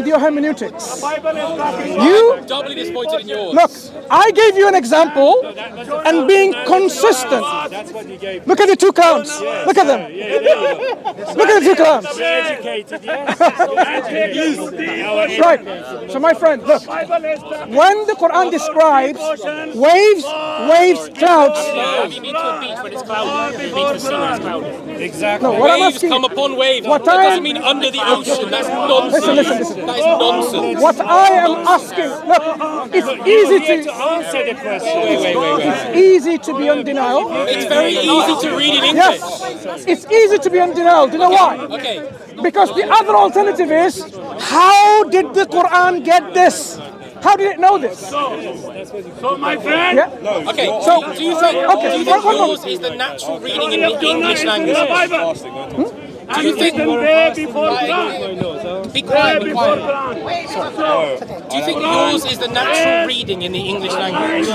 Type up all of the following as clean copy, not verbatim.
with your hermeneutics. I'm doubly disappointed in yours. Look, I gave you an example and being consistent. Look at the two clowns. Look at them. Look at the two clowns. Right. So my friend, look. When the Quran describes waves, clouds. Have you been to a beach when it's cloudy? Have you been to a sea when it's cloudy? Exactly. No, what I'm Waves asking, come upon waves. What That I- doesn't mean under the ocean. That's nonsense. Listen. That is nonsense. what I am asking, look, it's easy to Answer the question. Wait. it's easy to be on denial. It's very easy to read in English. Yes, it's easy to be on denial. Do you know why? Okay. Because the other alternative is, how did the Quran get this? How did it know this? So my friend, Yeah. Okay. So- do you think okay, one yours is the natural reading in the English language? Do you think? way before Quran. Be quiet. Be quiet. Quran. Do you think yours is the natural reading in the English language?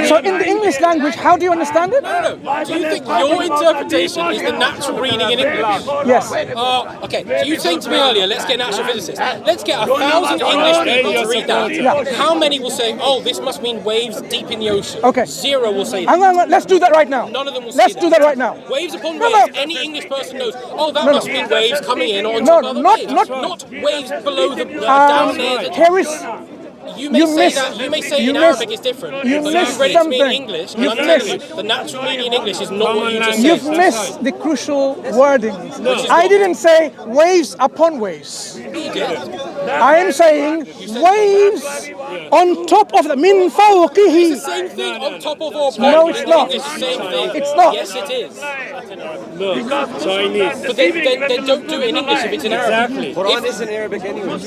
So in the English language, how do you understand it? No. Do you think your interpretation is the natural reading in English? Yes. Okay. So you were saying to me earlier, let's get an astrophysicist. Let's get 1,000 English people to read that. Yeah. How many will say, "Oh, this must mean waves deep in the ocean"? Okay. 0 will say that. Hang on, let's do that right now. None of them will say Let's that. do that right now. Waves upon No, waves. no. Any English person knows. Oh, that No, must no. mean waves coming in on No, top of the not- waves. not- waves below the down there. Here is, You may you say missed- that. You may say you in missed- Arabic it's different. you but missed you've read it to me in something. English. You've And I'm telling missed- you, the natural meaning in English is not what you just you've said. missed the crucial wording. I didn't say waves upon waves. You did. I am saying waves on top of the min fawqihi. It's the same thing on top of or No, upon it's in not. English. Same thing. It's not. Yes, it is. Look, Chinese. But they don't do it in English if it's in Arabic. Exactly. Quran is in Arabic anyway.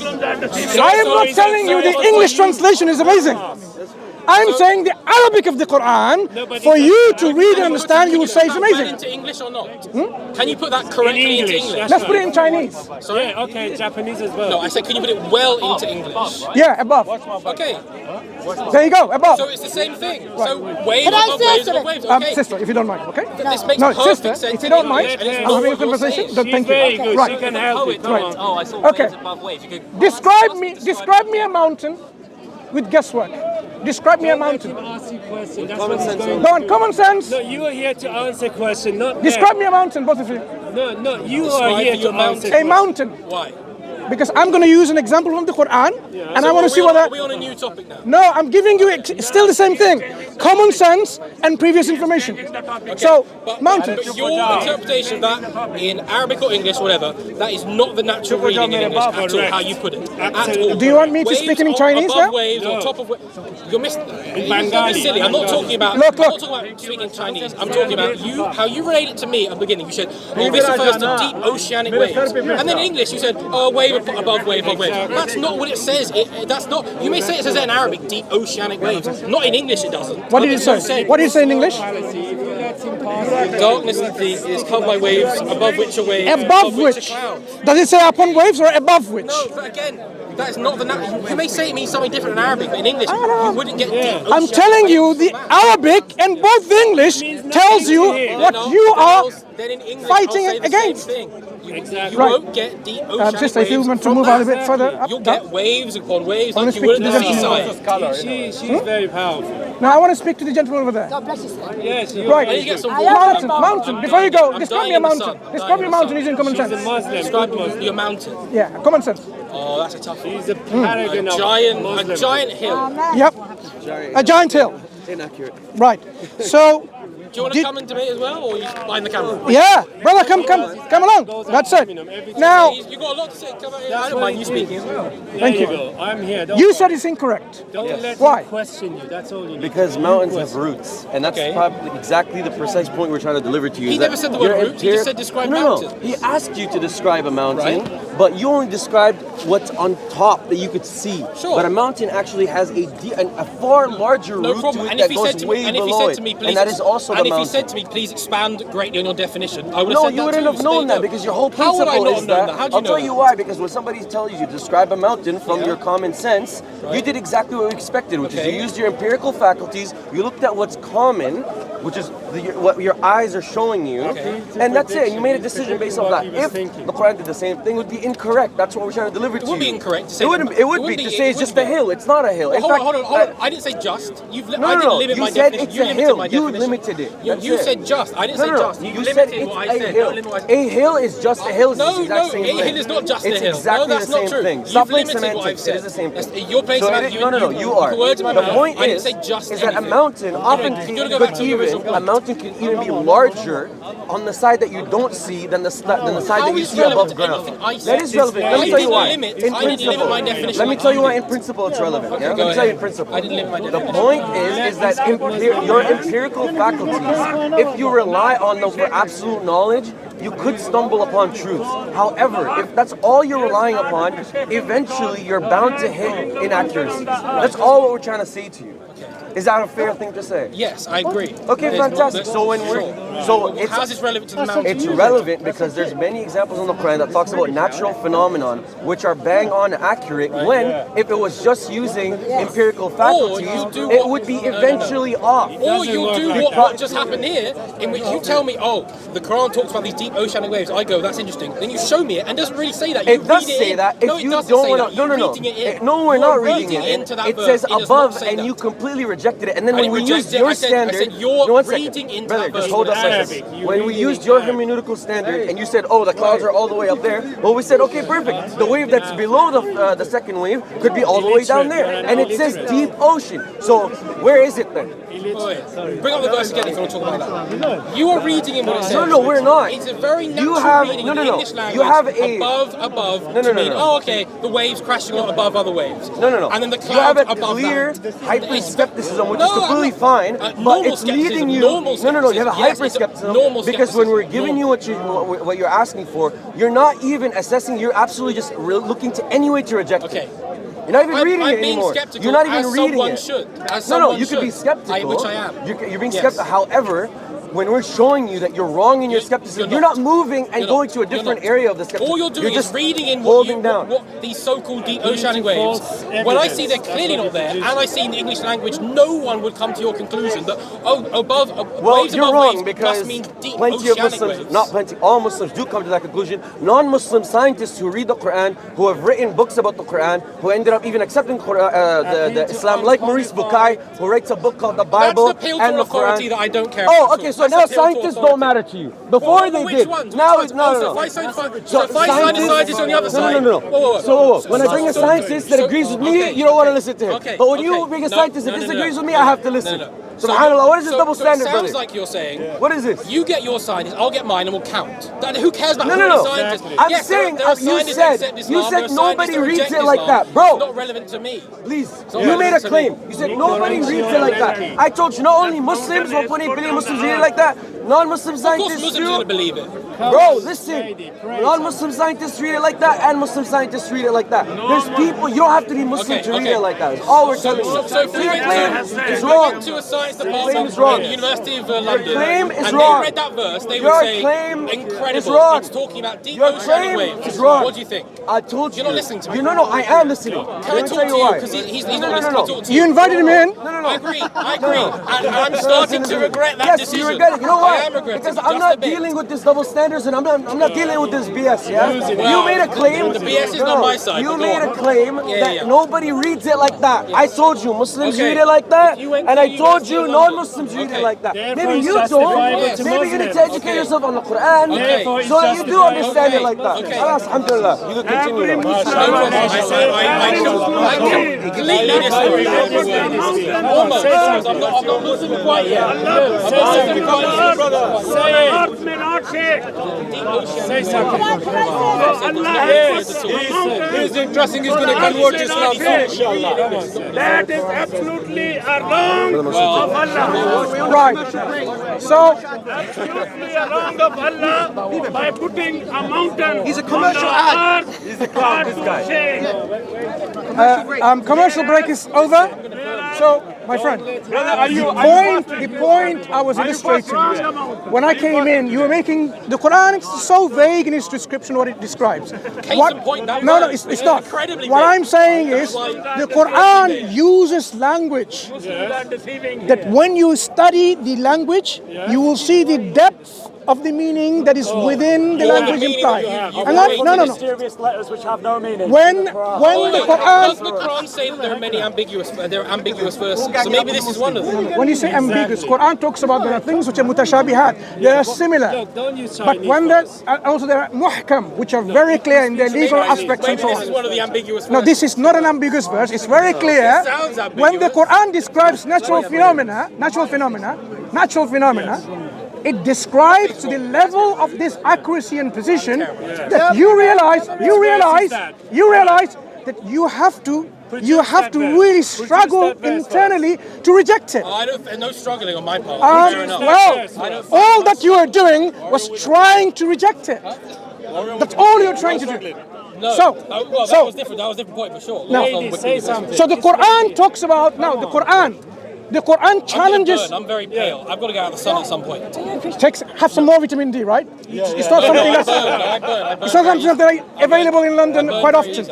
I am not telling you the English translation is amazing. I'm saying the Arabic of the Quran, for you to read and understand, you will say it's Put that amazing. into English or not? Can you put that correctly into English, English? that's Let's put it in Chinese. Sorry? Yeah, okay, Japanese as well. No, I said, can you put it well into English? Yeah, above. Okay, There you go, above. so it's the same thing. So waves Can I above say waves something? above waves. Okay. Sister, if you don't mind, okay? This makes No, perfect sister, sense if you in don't mind, English, and it's I'm not having a what you're conversation. saying. Then She's thank you. very good. Right. She can help it. Come on. Oh, I saw Okay. waves above waves. You could Describe me a mountain with guesswork. Describe me a mountain. Ask you a question. That's Common what sense. he's going Go on, common sense. No, you are here to answer a question, not Describe me a mountain, both of you. No, you Describe are here your to mountain. answer. A mountain. Why? Because I'm going to use an example from the Quran, and I want to see Are whether. we on a new topic now? No, I'm giving you still the same thing. Common sense and previous information. So, mountain. But your interpretation of that in Arabic or English, whatever, that is not the natural reading in English at all, how you put it. At all. Do you want me to speak in Chinese above now? waves, on top of waves. You're missing. You're silly. I'm not talking about. Look. I'm not talking about speaking Chinese. I'm talking about you. How you related to me at the beginning. You said, "Oh, this refers to deep oceanic waves," and then in English you said, "Oh, wave above wave above wave." That's not what it says. That's not. You may say it says it in Arabic, deep oceanic waves. Not in English, it doesn't. What did it say? What did it say in English? Darkness is covered by waves, above which are waves, Above which which? are clouds. Does it say upon waves or above which? No, but again, that is not the. You may say it means something different in Arabic, but in English, you wouldn't get deep. I'm oceanic telling you, waves the from that. Arabic and both the English tells you what No, you are. then in English, fighting I'll say the against. same thing. You Right. won't get deep oceanic Sister, if you waves want to from move that. out a bit further up, You'll get waves upon waves wanna like you speak would to at the the gentleman. seaside. She's very powerful. Now I want to speak to the gentleman over there. God bless you, sir. Yes, you Right. I need to get some I water. am- Mountain. Before you go, I'm describe dying me a in the mountain. sun. Describe me a Dying in the mountain sun. using common She's a sense. Muslim. Describe good Muslim. your mountain. Yeah, common sense. Oh, that's a tough one. He's a paragon A of giant Muslim. hill. Yep. A giant hill. Inaccurate. Right. So, Do you want to come and debate as well, or are you behind the camera? yeah, brother, come along. That's it. Now, You got a lot to say. Come on, I don't mind you speaking as well. Thank There you. go. I'm here. Don't you said it's incorrect. Don't let Why? him question you. That's all you need. Because mountains have roots, and that's Okay. probably exactly the precise point we're trying to deliver to you. He is that never said the word your roots, he just said describe no, mountains. No, he asked you to describe a mountain, but you only described what's on top that you could see. Sure. But a mountain actually has a far larger No root problem. to it And that if he goes said to way me, and if he below said it, to me, please, and that is also and the if he mountain. said to me, please expand greatly on your definition, I would have No, said you that wouldn't too, have so known there that you because go. your whole How would I principle not is have known that. that? How do I'll you tell know you that? why. Because when somebody tells you to describe a mountain from your common sense, you did exactly what we expected, which is Okay. you used your empirical faculties. You looked at what's common, which is what your eyes are showing you, and that's it. You made a decision based on that. If the Quran did the same thing, it would be incorrect. That's what we're trying to deliver to you. It would be incorrect to say It would be to say it's just a hill. It's not a hill. In fact, hold on. I didn't say just. I didn't limit you my said definition. it's You a limited hill. my You definition. limited it. You said just. I didn't say just. You said limited it's what I a said. hill. Don't limit A hill is just a hill. It's the exact same a thing. hill is not just a hill. It's exactly no, that's the same not true. thing. You've Stop playing limited what I've semantics. said. It is the same thing. You're playing semantics. No, you are. The words in my The mouth. point I didn't is say just that a anything. mountain often You gotta go back to your original point. a mountain can even be larger on the side that you don't see than the side that you is see relevant above to ground. anything I said? That is relevant. Let me I tell you didn't why. limit- In I didn't limit my definition let me like tell you you why did. in principle it's relevant. Okay, Yeah? go Let me tell you ahead. in principle. I didn't limit my The definition. point is that your empirical faculties, if you rely on them for absolute knowledge, you could stumble upon truth. However, if that's all you're relying upon, eventually you're bound to hit inaccuracies. That's all what we're trying to say to you. Is that a fair thing to say? Yes, I agree. Okay, fantastic. So when How's this relevant to the mountain? it's relevant because there's many examples in the Quran that talks about natural phenomenon which are bang on accurate when if it was just using empirical faculties, it would be eventually off. Or you do what just happened here, in which you tell me, oh, the Quran talks about these deep oceanic waves. I go, that's interesting. Then you show me it and it doesn't really say that. You It does read say in. that. No, If it you doesn't don't say want that. to, You're no. reading it in. No, we're You're not reading reading it. into that It verse. says It does above, not say and that. you completely rejected it. And then I when we didn't used reject it. your I said standard, you're no, one second. reading into Brother, that just verse hold in up a Arabic. second. When we used your hermeneutical standard, and you said, oh, the clouds are all the way up there. Well, we said, okay, perfect. The wave that's below the second wave could be all the way down there, and it says deep ocean. So where is it then? Bring up the verse again if you want to talk about that. You are reading in what it says. No, we're not. It's a very natural reading in the English language. You have a above to mean, oh, okay, the waves crashing on above other waves. No. And then the You have clouds a above clear that. hyper-skepticism, which No, is completely I'm not- fine, but normal it's leading you. normal No. You have a skepticism. Yes, it's a hyper-skepticism normal because when we're skepticism. giving you what you're asking for, you're not even assessing. You're absolutely just looking to any way to reject it. Okay. You're not even reading I'm it being anymore. skeptical You're not even as reading someone it. should. As No, someone you could be should. skeptical. Which I am. You're being Yes. skeptical. However, when we're showing you that you're wrong in your skepticism, you're not moving and going to a different area of the skepticism. All you're doing just is reading in holding down. what these so-called deep oceanic waves. When I see they're clearly not there, and I see in the English language, no one would come to your conclusion that Well, waves you're above wrong waves because must mean deep plenty of oceanic Muslims, waves. not plenty, all Muslims do come to that conclusion. Non-Muslim scientists who read the Quran, who have written books about the Quran, who ended up even accepting the Islam, like Maurice Bukai, who writes a book called the Bible That's the appeal and to the authority Quran. that I don't care Oh, about. okay, so That's now appeal to scientists authority. don't matter to you. Before they Which did. ones? Now Which it's ones? no. If I find scientists on the other side. No. So when I bring a scientist that agrees with me, you don't want to listen to him. Okay, But when you okay. bring a No, scientist that no, no, disagrees no. with me, I have to listen. No. Subhanallah, what is this double So standard, it sounds brother? like you're saying, What is this? you get your scientists, I'll get mine, and we'll count. Who cares about No. many scientists? I'm Yes, saying, there are you scientists that said accept Islam, there are nobody scientists that reads reject it like Islam. that. Bro. It's not relevant to me. Please, not you made a relevant to claim. me. You said nobody reads it like that. I told you not only Muslims, 1.8 billion Muslims read it like that. Non-Muslim Of course scientists Muslims are do. going to believe it. Bro, listen. Non-Muslim scientists read it like that, and Muslim scientists read it like that. There's people, you don't have to be Muslim to read it like that. That's all we're telling you. So if we Your went claim to, is if we wrong. went to a science claim department is wrong. in the University of London, claim is and wrong. they read that verse, they Your would say, claim is incredible, wrong. it's talking about deep Your oceanic claim waves. is wrong. What do you think? I told you. You're not listening to me. No, I am listening. Can I Let me talk tell to you you? why. Because he's not No. listening. I'll talk to you. You invited him in. No. I agree. And I'm starting to regret that yes, decision. you regret it. You know I why? am regretting Because it, I'm just not a bit. dealing with this double standards, and I'm not dealing with this BS. Yeah. Well, You made a claim. the BS is not my side, You but go made a on. claim that Yeah. nobody reads it like that. I told you Muslims Okay. read it like that, If you went and to I told University you of London. non-Muslims read it Okay. like that. Therefore, Maybe it's you justifiable don't. to Maybe you need to Muslims. educate Okay. yourself on the Quran, Okay. so that you do understand it like that. Okay. Alas, alhamdulillah. You can continue Every now. Muslim I completely disagree with your word. Almost. I'm not Muslim quite yet. I'm not Muslim quite yet. earth may not shake. Say something. He's interesting. He's going to convert Islam. That is absolutely a wrong of Allah. Right. So Absolutely a wrong of Allah by putting a mountain. He's a commercial ad. He's a clown, this guy. commercial break is over. So My friend, the point I was illustrating, when I came in, you were making, the Quran is so vague in its description what it describes. No, it's not. What I'm saying is, the Quran uses language that when you study the language, you will see the depth of the meaning that is within the language implied. No. Mysterious letters which have no meaning. When the Does the Quran, Quran say that there are many ambiguous verses? So maybe this is one of them. when you say ambiguous, Quran talks about there are things which are mutashabihat, they are similar. Don't use But Chinese when words. also there are muhkam, which are very clear in their legal aspects and Maybe so this is on. one of the ambiguous verses. No, this is not an ambiguous verse. It's very clear. sounds ambiguous. When the Quran describes natural phenomena, it describes to the level of this accuracy and precision that you realize that you have to really struggle internally to reject it. No struggling on my part. Fair enough. Well, all that you are doing was trying to reject it. That's all you're trying to do. No. So, that was different. That was a different point for sure. No. Say something. So the Quran talks about the Quran challenges. I'm very pale. I've got to get out of the sun at some point. Have some more vitamin D, right? It's not something that's it's not something that's available in London quite often.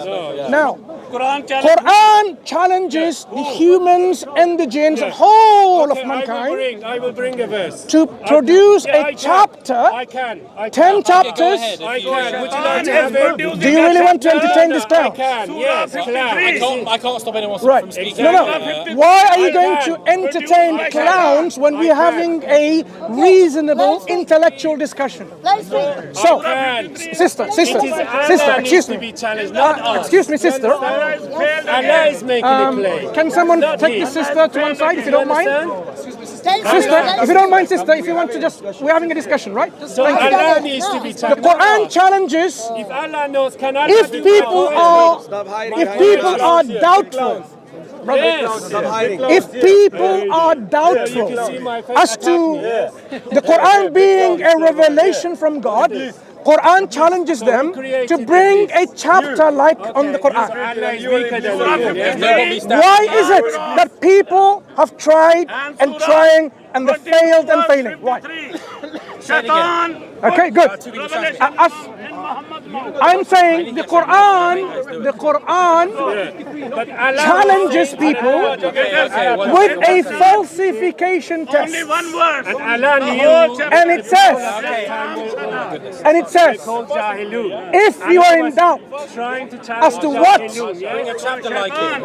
Now, Quran challenges the humans and the jinns, the whole of mankind, I will bring a verse. to produce a chapter, I can. 10 chapters. I can. Would you like to have it? Do you really want to entertain this I clown? can. Yes, clown. I can't stop anyone Right. from speaking. No. Why are you going to entertain clowns when we're having a reasonable intellectual discussion? So, sister, excuse me. Excuse me, sister. Allah is making it plain. Can someone take the sister to one side if you don't mind? Sister, if you don't mind, sister, if you want to just, we're having a discussion, right? So Thank you. Allah needs to be The challenged. Quran challenges If Allah knows, can Allah if do people it? are doubtful. Yes. If people are doubtful as to the Quran being a revelation from God, Quran challenges them to bring a chapter like on the Quran. Allah is weaker than you. Why is it that people have tried and trying and they failed and failing? Why? Okay, good. I'm saying the Quran challenges people with a falsification test. And Allah knew. And it says, if you are in doubt Trying to challenge as to what, Bring a chapter like it.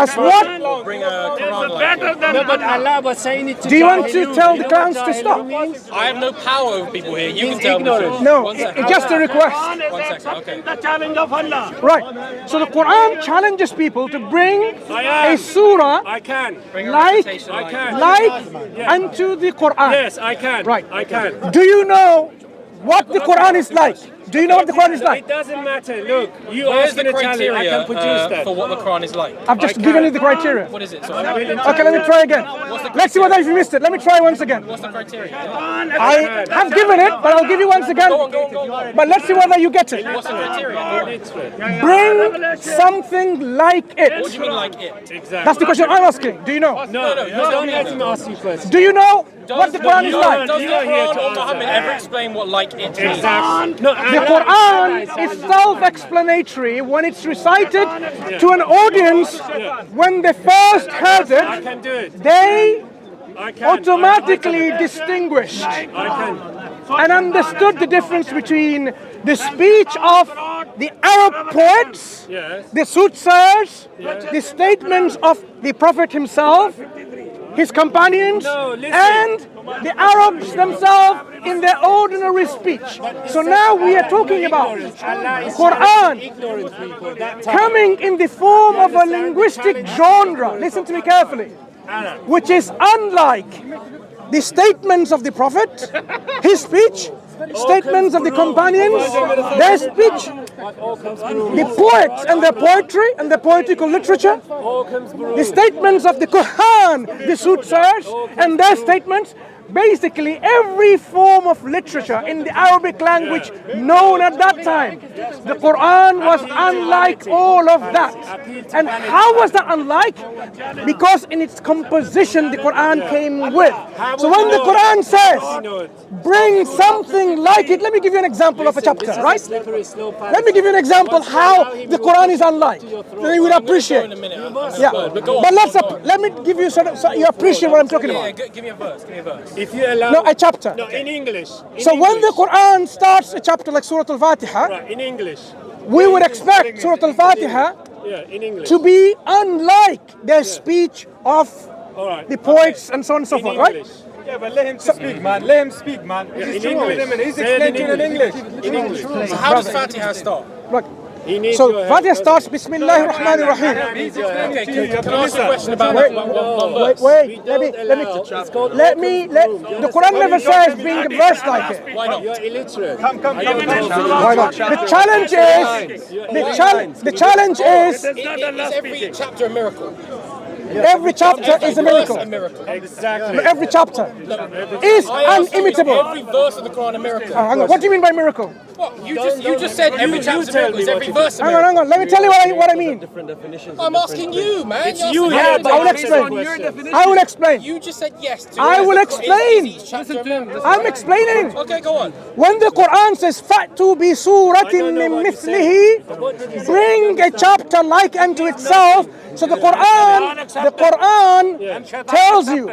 as what, Bring a Quran like it. No, but Allah was saying it to do you want to Jahilun. tell You the know clowns what to Jahilun stop? means? I have no power over people here. You can tell me. ignorant. No, One second. it's just a request. 1 second. Okay. The challenge of Allah. Right. So the Quran challenges people to bring a surah I can. Bring a like reputation I can. unto the Quran. Yes, I can. Right. I can. Do you know what the Quran is like? Do you know what the Quran is like? It doesn't matter. Look, you Where's asking the a challenge. I criteria can produce that. for what the Quran is like? I've just given you the criteria. What is it? Sorry. Okay, let me try again. Let's see whether you missed it. Let me try once again. What's the criteria? I have given it, but I'll give you once again. Go on. But let's see whether you get it. What's the criteria? Bring something like What it. do you mean like it? Exactly. That's the question I'm asking. Do you know? No, don't let him ask you first. Do you know what the Quran is like? Does the You are here Quran to or Muhammad answer. ever explain what like it means? Exactly. No, The Quran is self-explanatory when it's recited to an audience. When they first heard I it, can do it. they I can. automatically distinguished I can. and understood the difference between the speech of the Arab poets, Yes. the soothsayers, the statements of the Prophet himself, his companions, No, listen. and the Arabs themselves in their ordinary speech. So now we are talking about Allah is Quran ignorant people. That time. coming in the form of a linguistic genre, listen to me carefully, which is unlike the statements of the Prophet, his speech, statements of the companions, their speech, the poets and their poetry and their poetical literature, the statements of the Quran, the soothsayers, and their statements, basically every form of literature in the Arabic language known at that time. The Quran was unlike all of that. And how was that unlike? Because in its composition the Quran came with. So when the Quran says, bring something like it, let me give you an example of a chapter, right? Let me give you an example how the Quran is unlike. Then you would appreciate. Yeah, but let me give you so you appreciate what I'm talking about. Give me a verse. If you allow. No, a chapter. No, in English. So when the Quran starts a chapter like Surah Al-Fatiha, Right, in English. we would expect Surah Al-Fatiha Yeah, in English. to be unlike the speech of All right. the poets and so on and so In forth, right? English. Yeah, but let him speak, man. Let him speak, man. Yeah, He's in explaining English. He's Say it in explaining in English. In English. So how does Fatiha start? Look, He needs so your help. Fatiha starts Bismillahir Rahmanir Rahim. He's explaining Okay, to you. You have can to I ask a listen. question about Wait, that one verse? Wait, the Quran never says bring a verse like it. Why not? You're illiterate. Come. Why not? The challenge is, Is every chapter a miracle? every chapter is a miracle. A miracle. Exactly. Every chapter is I asked you, is unimitable. every verse of the Quran a miracle? Hang on, what do you mean by miracle? What? You just said every chapter a miracle. Is every verse a Hang on, miracle? Let me tell you what I mean. I'm asking you, man. It's you You're here, asking but I will based on explain. your definition. I will explain. You just said yes to I will explain. Is each chapter a miracle? I'm explaining. Okay, go on. When the Quran says فَأْتُوا بِسُورَةٍ مِّن مِثْلِهِ, bring a chapter like unto itself. So the Quran tells you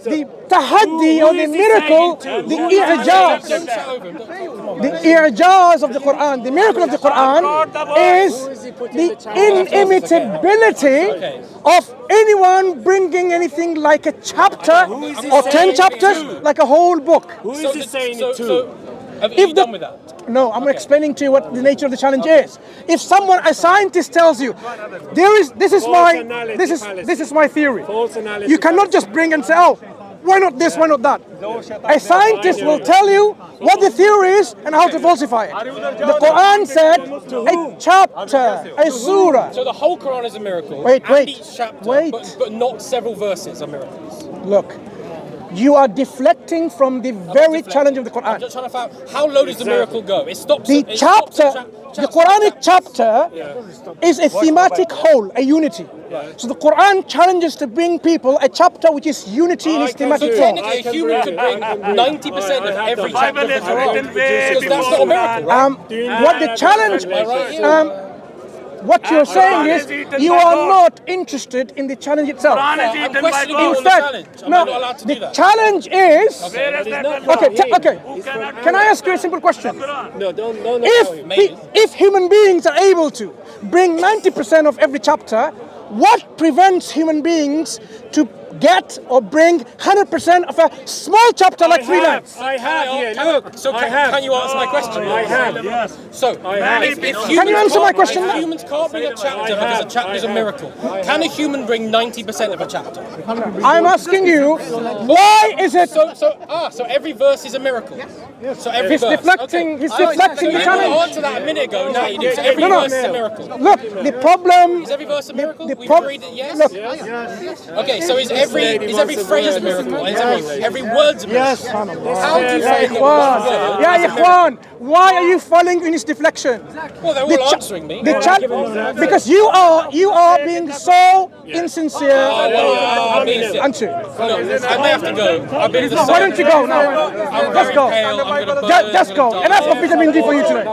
the tahaddi or the miracle, the i'jaz. Don't shout over him. Come on, The i'jaz of the Quran, the miracle of the Quran is the inimitability of anyone bringing anything like a chapter or 10 chapters, like a whole book. Who is he saying it to? Have you done with that? No, I'm explaining to you what the nature of the challenge is. If a scientist tells you, this is my theory. False analysis. You cannot just bring and say, oh, why not this, why not that? A scientist will tell you what the theory is and how to falsify it. The Quran said a chapter, a surah. So the whole Quran is a miracle. Wait, and each chapter, wait. But not several verses are miracles. Look, you are deflecting from the very challenge of the I'm Quran. just trying to find out how low does the miracle go? It stops. The it stops chapter, the Quranic chapter is a thematic whole, a unity. So the Quran challenges to bring people a chapter which is unity in its So thematic form. technically, a human could bring 90% of every chapter of the Quran. Because that's not a miracle, right? What the challenge, what you're saying is you are not interested in the challenge itself. I'm questioning you on the Instead, challenge. I'm not allowed to do the that. challenge is okay. Can I ask you a simple question? No, don't. If human beings are able to bring 90% of every chapter, what prevents human beings to get or bring 100% of a small chapter like 3 lines? I have here. Look. So can you answer my question? I have. Yes. So, if Can you answer my question? If humans can't bring a chapter because a chapter is a miracle, can a human bring 90% of a chapter? I'm asking you, why is it? So every verse is a miracle. So every He's verse. deflecting. Okay. He's deflecting the You challenge. answered that a minute ago. Now you do. So every No. verse is a miracle. Look, the problem. Is every verse a miracle? The We problem. agreed that yes. Look, Okay, so is every phrase a miracle? Is every word's a miracle? yes. How do you find the Ikhwan. word? Yeah, Ikhwan. Why are you falling in his deflection? Well, they're all answering me. Because you are being so insincere. Aren't you? I may have to go. I've been to the Why don't you go now? Let's go. Just go. Enough of vitamin D for you today.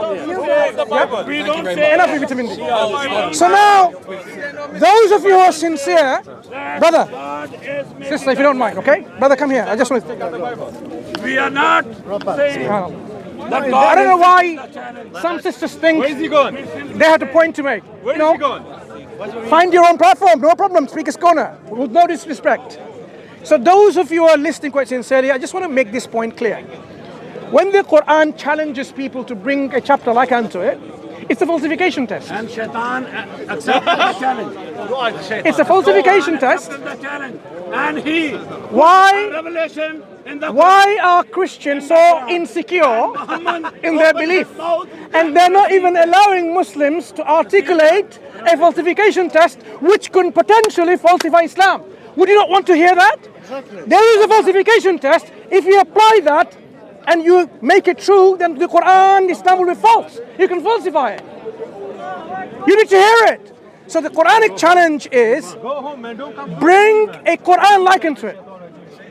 Enough of vitamin D. So now, those of you who are sincere, brother, sister, if you don't mind, okay? Brother, come here. I just want to. We are not saying I don't know why some sisters think Where's he going? they have to point to me. Where's You he know, going? find your own platform, no problem. Speaker's corner, with no disrespect. So those of you who are listening quite sincerely, I just want to make this point clear. When the Quran challenges people to bring a chapter like unto it, it's a falsification test. and Shaitan accepted the challenge. It's a falsification test. The challenge. And he, Why? revelation in the Why are Christians so insecure in their belief? And they're not even allowing Muslims to articulate a falsification test which could potentially falsify Islam. Would you not want to hear that? Exactly. There is a falsification test. If you apply that and you make it true, then the Quran, Islam will be false. You can falsify it. You need to hear it. So the Quranic challenge is bring a Quran likened to it.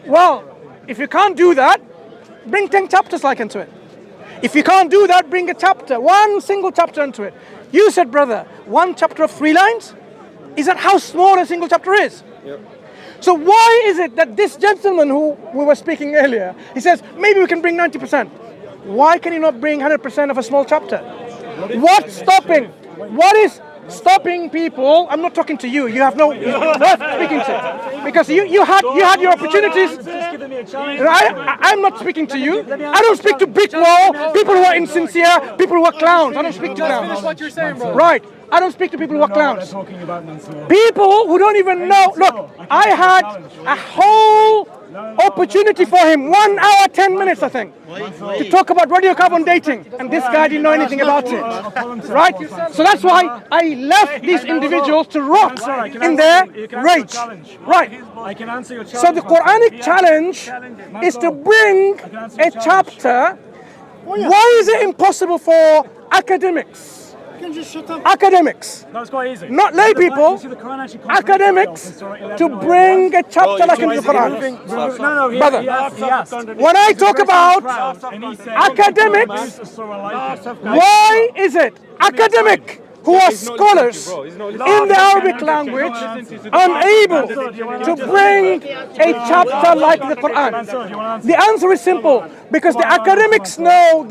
Well, if you can't do that, bring 10 chapters likened to it. If you can't do that, bring a chapter, one single chapter into it. You said, brother, one chapter of 3 lines? Is that how small a single chapter is? Yep. So why is it that this gentleman who we were speaking earlier, he says, maybe we can bring 90%. Why can you not bring 100% of a small chapter? What's stopping? What is stopping people? I'm not talking to you. You have no worth speaking to, because you had your opportunities. I'm not speaking to you. I don't speak to brick wall, people who are insincere, people who are clowns. I don't speak to clowns. Finish what you're saying, bro. Right. I don't speak to people who are clowns. People who don't even know. Look, I had a whole opportunity for him, 1 hour, 10 minutes, I think, to talk about radiocarbon dating, and this guy didn't know anything about it, right? So that's why I left these individuals to rot in their rage, right? So the Quranic challenge is to bring a chapter. Why is it impossible for academics? Academics, that's quite easy. Not lay people, academics, to bring a chapter like in the Quran. Brother, when I talk about academics, why is it academic who are scholars in the Arabic language unable to bring a chapter like the Quran? The answer is simple, because the academics know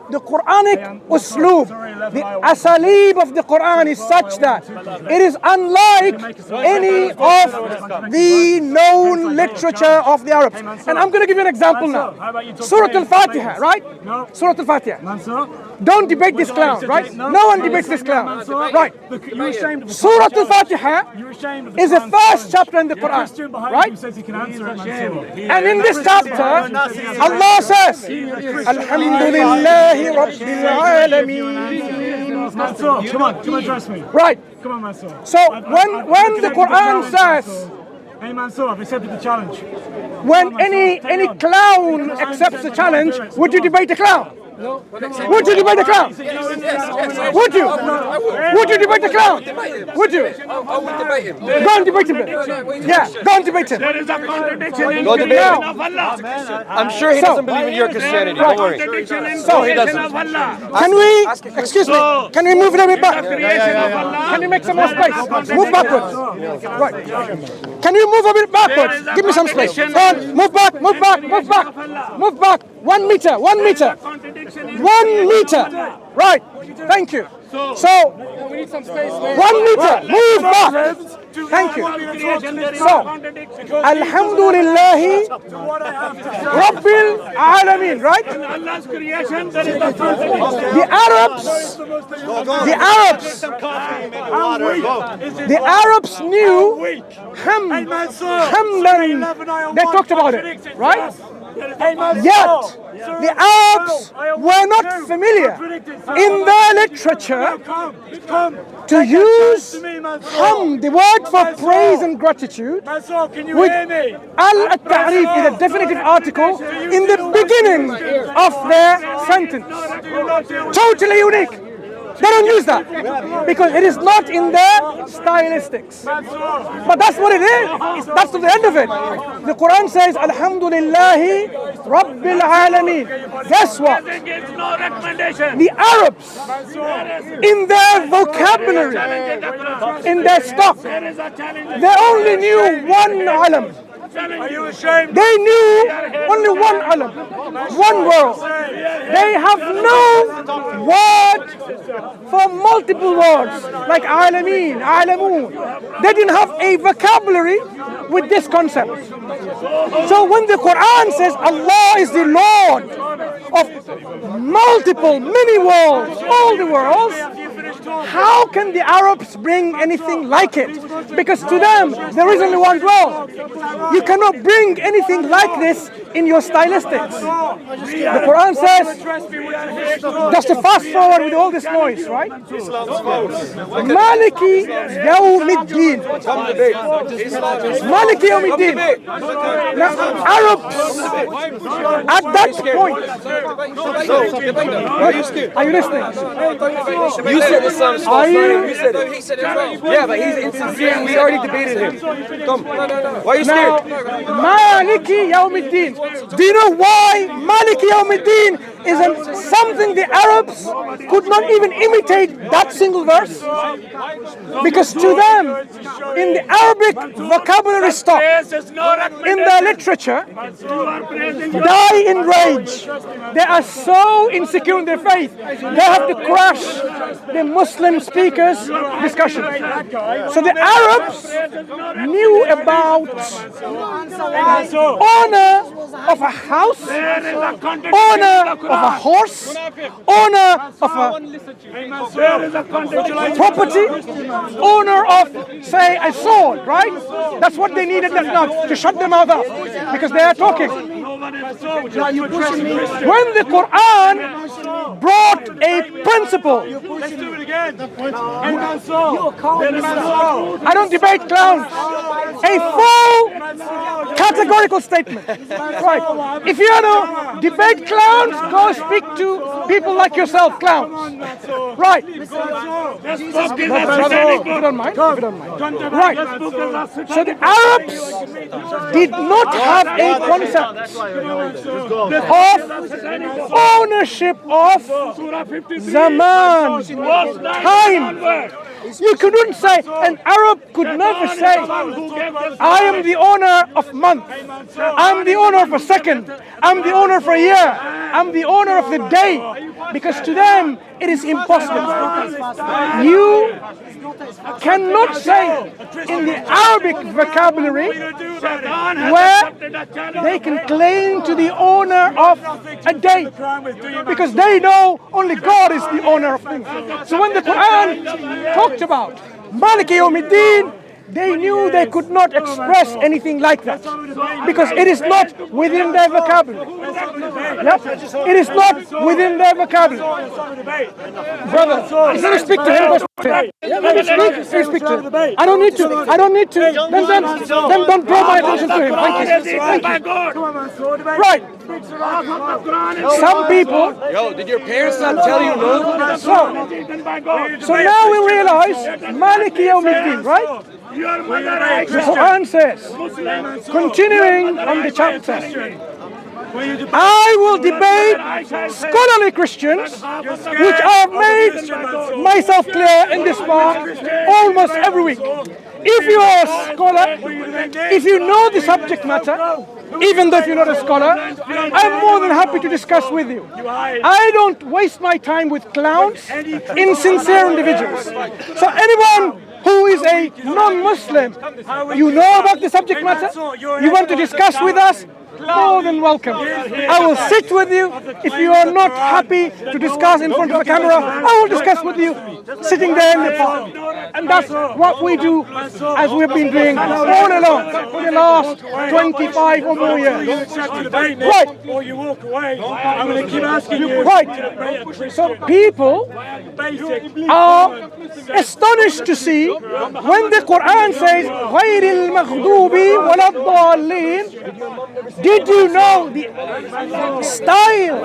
the Quranic usloob, the asalib of the Quran is such that it is unlike any of the known literature of the Arabs. And I'm going to give you an example now. Surah Al-Fatiha, right? Surah Al-Fatiha. Don't debate this clown, right? No one debates this clown, right? Surah Al-Fatiha is the first chapter in the Quran, right? And in this chapter, Allah says, Alhamdulillah Rabbil Alameen. Come on, trust me. Right. Come on, Mansour. So when the Quran says, hey Mansour, I've accepted the challenge. When any clown accepts the challenge, would you debate the clown? No. Would you debate the clown? Yes. Would you? Would you debate the clown? Would you? I would debate him. Go and debate him. Yeah, go and debate him. There is a contradiction in Go the debate creation him. of Allah. I'm sure he doesn't believe in your Christianity. Don't worry. So he doesn't. Can we, excuse me, can we move a little bit back? Can you make some more space? Move backwards. Right. Can you move a bit backwards? Give me some space. Go on, move back, move back, move back. Move back. 1 meter, 1 meter. 1 meter. Right. Thank you. So, We need some space, 1 meter. Move back. Thank you. So, Alhamdulillah Rabbil Alameen, right? Allah's creation, there is a contradiction. The Arabs knew Hamdan. They talked about it, right? Yet, the Arabs were not familiar in their literature to use ham, the word for praise and gratitude, with al-ta'rif is a definitive article in the beginning of their sentence. Totally unique. They don't use that because it is not in their stylistics. But that's what it is. That's the end of it. The Quran says, Alhamdulillahi Rabbil Alameen. Guess what? The Arabs, in their vocabulary, in their stock, they only knew one alam. Are you ashamed? They knew only one alam, one world. They have no word for multiple words, like alameen, alamoon. They didn't have a vocabulary with this concept. So when the Quran says Allah is the Lord of multiple, many worlds, all the worlds, how can the Arabs bring anything like it? Because to them, there is only one world. You cannot bring anything like this in your stylistics. The Quran says, just to fast forward with all this noise, right? Maliki Yawmiddin. Maliki Yawmiddin. Now, Arabs at that point. Are you listening? You said Islam is Are you? You said it. He said it as well. Yeah, but he's insincere. We already debated him. Come. Why are you Now, scared? Maliki Yawmiddin. Do you know why Maliki Yawmiddin isn't something the Arabs could not even imitate that single verse? Because to them, in the Arabic vocabulary stock, in their literature, die in rage. They are so insecure in their faith, they have to crash the Muslim speakers' discussion. So the Arabs knew about honor of a house, honor of a horse, honor of a property, honor of, say, a sword, right? That's what they needed now to shut them out up because they are talking. When the Quran brought a principle, I don't debate clowns, a full categorical statement. Right. If you want to debate clowns, go speak to people like yourself, clowns. Right. If you don't mind. Right. So the Arabs did not have a concept of ownership of zaman, time. You couldn't say, an Arab could never say, I am the owner of month, I'm the owner of a second, I'm the owner for a year, I'm the owner of the day, because to them it is impossible. You cannot say in the Arabic vocabulary where they can claim to the owner of a day, because they know only God is the owner of things. So when the Quran talked about Maliki Yawmiddin, they knew they could not express anything like that because it is not within their vocabulary. Yep. It is not within their vocabulary. Brother, let me speak to him. Let me speak to him. I don't need to. Then don't draw my attention to him. Thank you. Right. Some people. Yo, did your parents not tell you no? So now we realize Maliki Yawmiddin, right? The Quran says, continuing on the chapter, I will debate scholarly Christians, which I have made myself clear in this part almost every week. If you are a scholar, if you know the subject matter, even though if you're not a scholar, I'm more than happy to discuss with you. I don't waste my time with clowns, insincere individuals. So anyone who is a non-Muslim, you know about the subject matter, you want to discuss with us, more than welcome. I will sit with you. If you are not happy to discuss in front of the camera, I will discuss with you sitting there in the park. And that's what we do, as we've been doing all along for the last 25 or more years. Right. Or you walk away, I'm going to keep asking you. Right. So people are astonished to see when the Quran says غَيْرِ الْمَغْضُوبِ وَلَا الضَّالِّينَ. Did you know the style,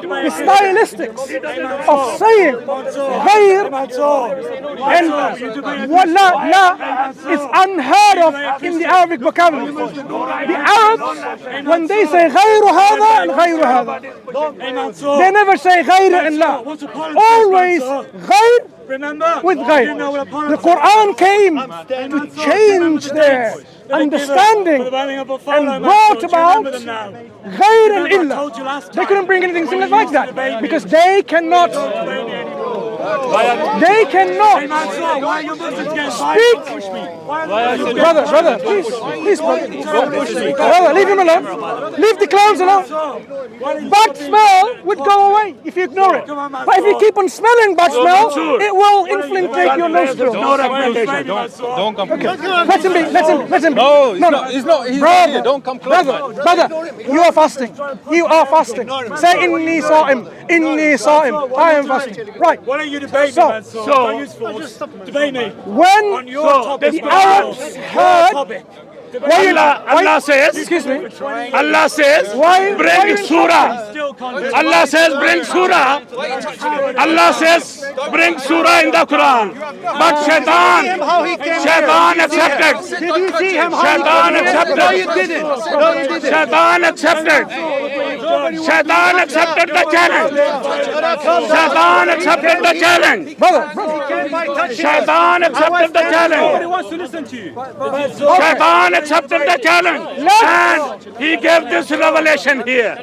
the stylistics of saying غير and la is unheard of in the Arabic vocabulary. The Arabs, when they say غير هذا and غير هذا, they never say غير and la. Always غير with غير. The Quran came to change their understanding and brought about غير and illa. They couldn't bring anything similar like that because they cannot They cannot Why are you Muslims getting speak. Brother, please, brother, leave him alone. Leave the clowns alone. Bad smell would go away if you ignore it. But if you keep on smelling bad smell, it will infiltrate your nostrils. Don't come close. Let him be. No, he's not. He's not here. Don't come close. Brother, you are fasting. You are fasting. Say inni sa'im. Inni sa'im. I am fasting. Right. Why don't you debate So- me, Mansour? Don't use force. Debate me. When On your topic. the Arabs heard, Allah says, excuse me, Allah says, why bring surah. Allah says, bring surah. Allah says, bring surah in the Quran. But shaitan accepted. did you see him? Shaitan accepted. No, you didn't. Shaitan accepted. Shaitan accepted the challenge. Shaitan accepted the challenge. Brother, Shaitan accepted the challenge. wants to listen to you. Shaitan accepted the challenge. And he gave this revelation here. He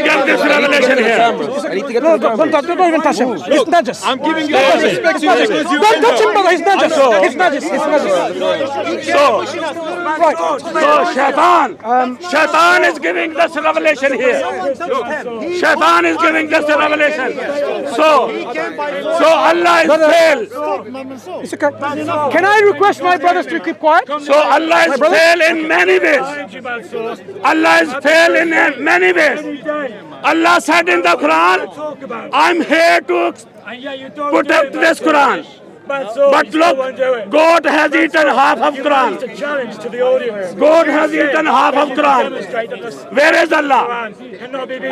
gave this revelation here. I need to get to the camera. don't even touch him. It's najis. I'm giving you all respect. Don't touch him, brother. It's najis. It's najis. So Shaitan is giving this revelation here. Shaitan is giving this revelation. So Allah is failed. It's okay. Can I request my brothers to keep quiet? So Allah is failed in many ways. Allah is failed in many ways. Allah said in the Quran, I'm here to protect this Quran. But look, God has eaten half of Quran. Challenge to the audience. God has eaten half of Quran. Where is Allah?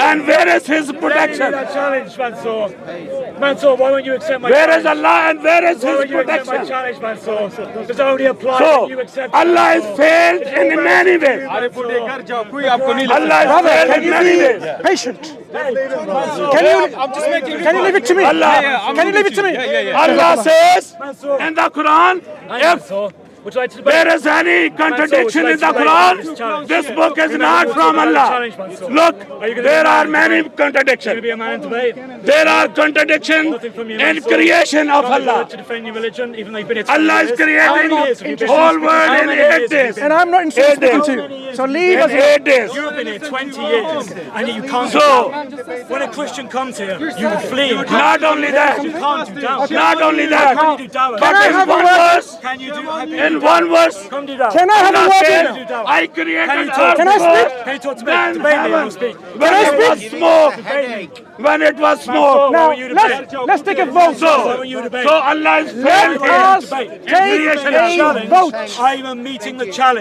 And where is His protection? Challenge, Mansour. Mansour, why won't you accept my Where is Allah and where is Why His won't you accept my protection? challenge, Mansour? Does it only apply when you So accept Allah is failed in many ways. Allah is failed in many ways. Patient. Can you leave it to me? Can you leave it to me? Allah says in the Quran, if Would you like to debate? there is any contradiction in the Quran, this book is not from Allah. Look, there are many contradictions. Be a man in debate. There are contradictions in creation of Allah. To defend your religion, even though you've been here Allah is 20 years. creating whole world in 8 days. And I'm not interested to you. So leave us In 8 days. You've been here 20 years, and yet you can't do So, doubt. When a Christian comes here, you flee. not only that, You can't do doubt. not only Can that, you do doubt? but in one verse, Can you do in one verse, Come do doubt. Can I have a Allah word said, with you? I created Can you talk? Can I speak? Can you talk to me? Then Debate me, heaven, I'll speak. when it was smoke, when it was smoke. Now, you debate? let's take a vote. So Allah is failed Let here. us take creation of a vote. I am meeting the challenge.